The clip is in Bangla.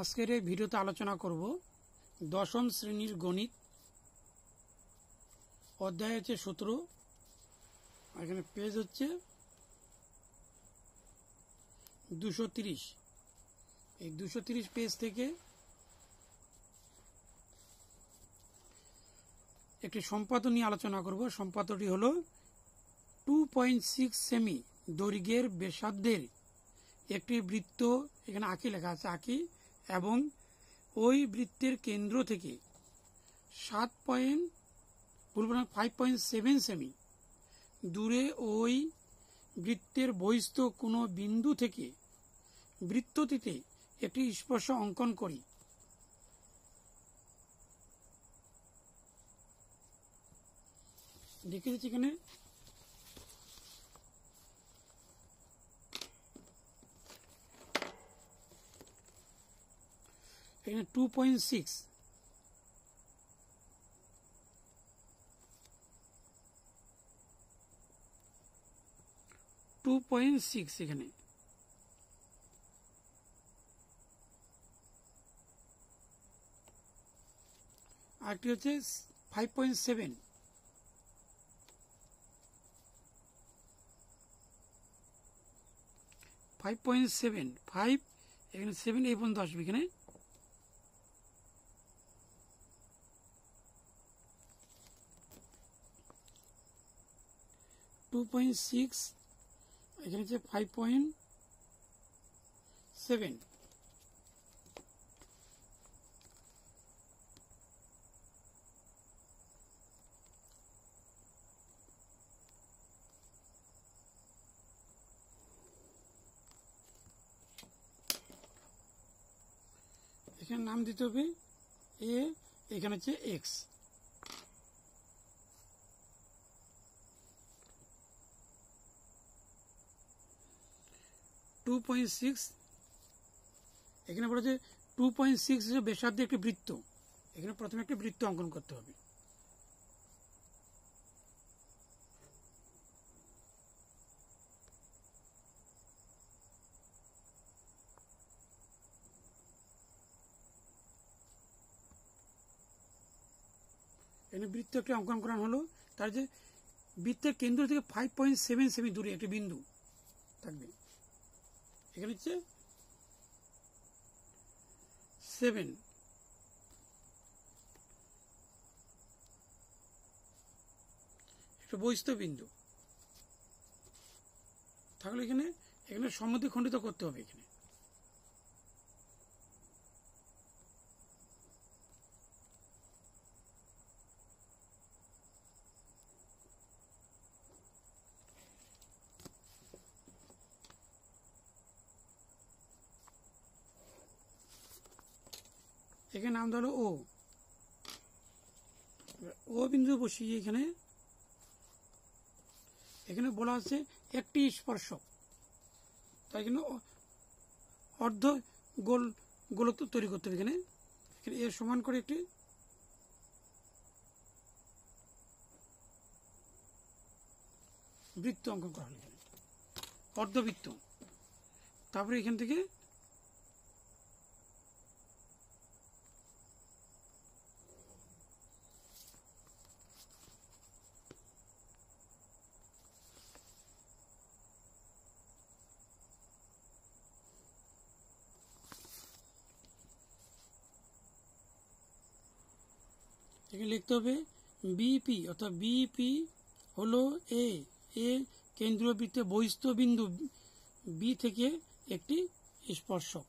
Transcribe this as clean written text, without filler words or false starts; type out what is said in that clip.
আজকের এই ভিডিওতে আলোচনা করব দশম শ্রেণীর গণিত অধ্যায় হচ্ছে 17। এখানে পেজ হচ্ছে 230। এই 230 পেজ থেকে একটি সম্পাদ্য নিয়ে আলোচনা করব। সম্পাদ্যটি হলো 2.6 সেমি দৈর্ঘ্যের ব্যাসার্ধের একটি বৃত্ত, এখানে আঁকি লেখা আছে, আঁকি, এবং ওই বৃত্তের কেন্দ্র থেকে 5.7 সেমি দূরে ওই বৃত্তের বহিস্থ কোনো বিন্দু থেকে বৃত্তটিতে একটি স্পর্শ অঙ্কন করি। লিখে দিচ্ছি এখানে এখানে 2.6 এখানে আরেকটি হচ্ছে 5.7 5 এখানে 7 এই পর্যন্ত আসবে। এখানে 2.6 এখানে হচ্ছে 5.7। এখানে নাম দিতে হবে এ, এখানে হচ্ছে এক্স। এখানে বলা যে 2.6 ব্যাসার্ধে একটি বৃত্ত। এখানে প্রথমে একটি বৃত্ত অঙ্কন করতে হবে। এখানে বৃত্ত একটি অঙ্কন করা হলো। তার যে বৃত্তের কেন্দ্র থেকে 5.7 সেমি দূরে একটি বিন্দু থাকবে। এখানে হচ্ছে 7। একটা বহিস্থ বিন্দু থাকলে এখানে সমদ্বিখণ্ডিত করতে হবে। এখানে এখানে নাম ধরো ও বিন্দু বসিয়ে এখানে বলা আছে একটি স্পর্শক, তাই এখানে অর্ধ গোলক তৈরি করতে হবে। এখানে এর সমান করে একটি বৃত্ত অঙ্কন করা হলো, এখানে অর্ধবৃত্ত। তারপরে এখান থেকে এখানে লিখতে হবে বিপি, অর্থাৎ বিপি হলো এ কেন্দ্রীয় বৃত্তের বহিস্থ বিন্দু বি থেকে একটি স্পর্শক।